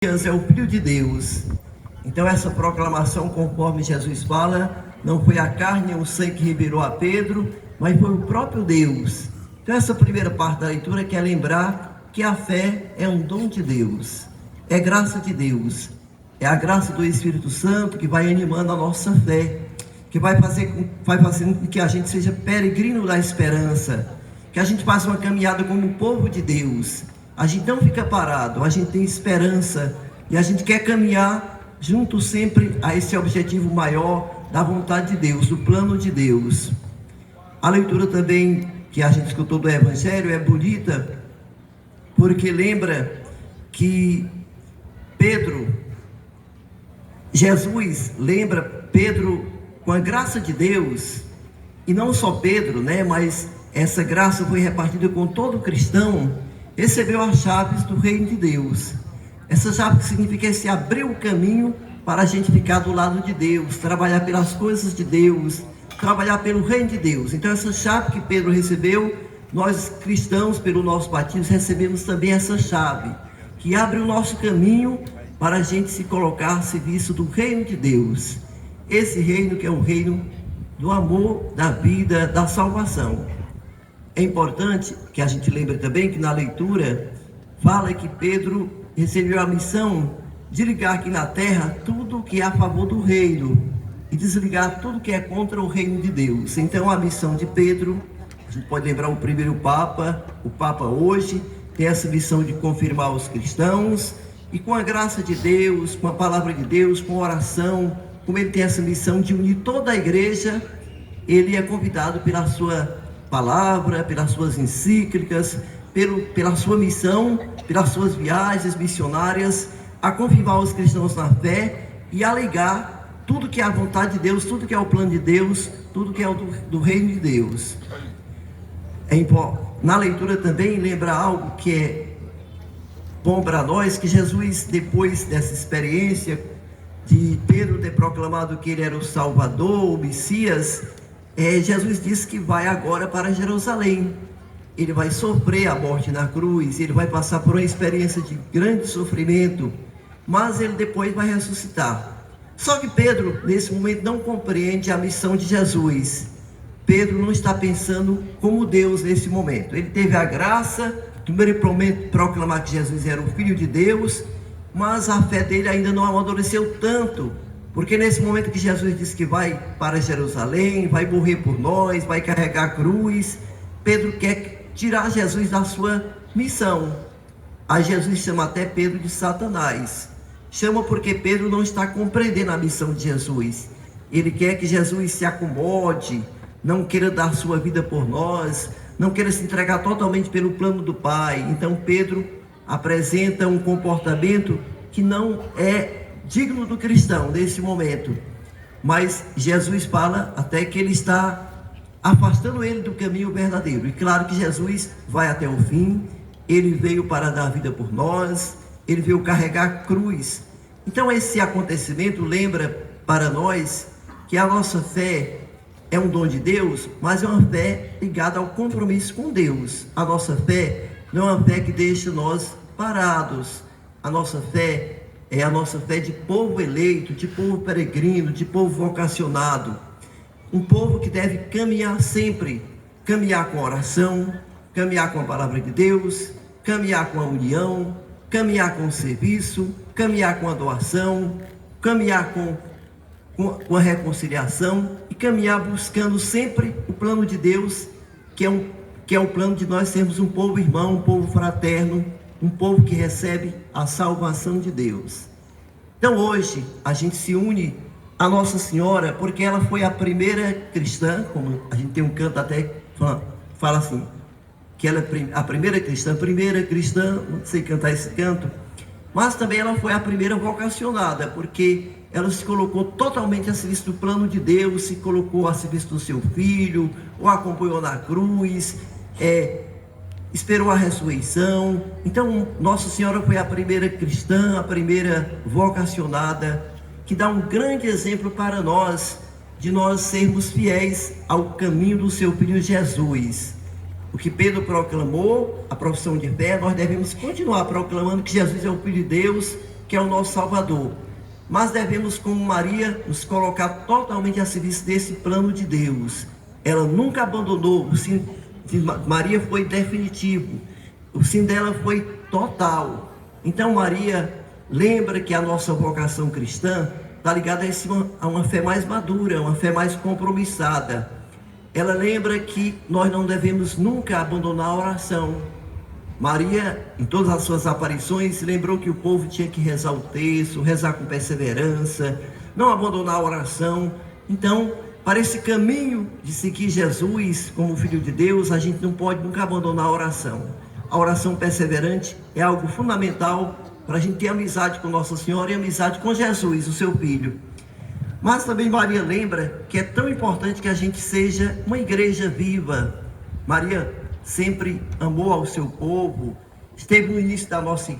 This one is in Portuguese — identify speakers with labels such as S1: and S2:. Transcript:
S1: É o Filho de Deus. Então essa proclamação, conforme Jesus fala, não foi a carne ou o sangue que revelou a Pedro, mas foi o próprio Deus. Então essa primeira parte da leitura quer lembrar que a fé é um dom de Deus, é graça de Deus, é a graça do Espírito Santo que vai animando a nossa fé, que vai fazendo com que a gente seja peregrino da esperança, que a gente faça uma caminhada como povo de Deus. A gente não fica parado, a gente tem esperança e a gente quer caminhar junto sempre a esse objetivo maior da vontade de Deus, do plano de Deus. A leitura também que a gente escutou do Evangelho é bonita, porque lembra que Jesus lembra Pedro com a graça de Deus, e não só Pedro, mas essa graça foi repartida com todo cristão. Recebeu as chaves do reino de Deus. Essa chave que significa esse abrir o caminho para a gente ficar do lado de Deus, trabalhar pelas coisas de Deus, trabalhar pelo reino de Deus. Então essa chave que Pedro recebeu, nós cristãos, pelo nosso batismo, recebemos também essa chave, que abre o nosso caminho para a gente se colocar a serviço do reino de Deus. Esse reino que é o reino do amor, da vida, da salvação. É importante que a gente lembre também que na leitura fala que Pedro recebeu a missão de ligar aqui na terra tudo que é a favor do reino e desligar tudo que é contra o reino de Deus. Então a missão de Pedro, a gente pode lembrar o primeiro Papa, o Papa hoje, tem essa missão de confirmar os cristãos, e com a graça de Deus, com a palavra de Deus, com a oração, como ele tem essa missão de unir toda a igreja, ele é convidado pela sua palavra, pelas suas encíclicas, pela sua missão, pelas suas viagens missionárias, a confirmar os cristãos na fé e alegar tudo que é a vontade de Deus, tudo que é o plano de Deus, tudo que é do reino de Deus. Na leitura também lembra algo que é bom para nós, que Jesus, depois dessa experiência de Pedro ter proclamado que ele era o Salvador, o Messias, Jesus disse que vai agora para Jerusalém. Ele vai sofrer a morte na cruz, ele vai passar por uma experiência de grande sofrimento, mas ele depois vai ressuscitar. Só que Pedro, nesse momento, não compreende a missão de Jesus. Pedro não está pensando como Deus nesse momento. Ele teve a graça, primeiro proclamar que Jesus era o Filho de Deus, mas a fé dele ainda não amadureceu tanto, porque nesse momento que Jesus disse que vai para Jerusalém, vai morrer por nós, vai carregar a cruz, Pedro quer tirar Jesus da sua missão. Aí Jesus chama até Pedro de Satanás. Chama porque Pedro não está compreendendo a missão de Jesus. Ele quer que Jesus se acomode, não queira dar sua vida por nós, não queira se entregar totalmente pelo plano do Pai. Então Pedro apresenta um comportamento que não é digno do cristão nesse momento, mas Jesus fala até que ele está afastando ele do caminho verdadeiro. E claro que Jesus vai até o fim. Ele veio para dar vida por nós, ele veio carregar a cruz. Então esse acontecimento lembra para nós que a nossa fé é um dom de Deus, mas é uma fé ligada ao compromisso com Deus. A nossa fé não é uma fé que deixa nós parados. A nossa fé é a nossa fé de povo eleito, de povo peregrino, de povo vocacionado. Um povo que deve caminhar sempre, caminhar com a oração, caminhar com a palavra de Deus, caminhar com a união, caminhar com o serviço, caminhar com a doação, caminhar com a reconciliação e caminhar buscando sempre o plano de Deus, que é o plano de nós sermos um povo irmão, um povo fraterno, um povo que recebe a salvação de Deus. Então hoje a gente se une a Nossa Senhora, porque ela foi a primeira cristã, como a gente tem um canto até fala assim, que ela é a primeira cristã, não sei cantar esse canto, mas também ela foi a primeira vocacionada, porque ela se colocou totalmente a serviço do plano de Deus, se colocou a serviço do seu filho, o acompanhou na cruz, esperou a ressurreição. Então Nossa Senhora foi a primeira cristã, a primeira vocacionada, que dá um grande exemplo para nós, de nós sermos fiéis ao caminho do seu Filho Jesus. O que Pedro proclamou, a profissão de fé, nós devemos continuar proclamando que Jesus é o Filho de Deus, que é o nosso Salvador. Mas devemos, como Maria, nos colocar totalmente a serviço desse plano de Deus. Ela nunca abandonou, o sim de Maria foi definitivo, o sim dela foi total. Então Maria lembra que a nossa vocação cristã está ligada a uma fé mais madura, uma fé mais compromissada. Ela lembra que nós não devemos nunca abandonar a oração. Maria, em todas as suas aparições, lembrou que o povo tinha que rezar o terço, rezar com perseverança, não abandonar a oração. Então, para esse caminho de seguir Jesus como Filho de Deus, a gente não pode nunca abandonar a oração. A oração perseverante é algo fundamental para a gente ter amizade com Nossa Senhora e amizade com Jesus, o seu Filho. Mas também Maria lembra que é tão importante que a gente seja uma igreja viva. Maria sempre amou ao seu povo, esteve no início da nossa igreja.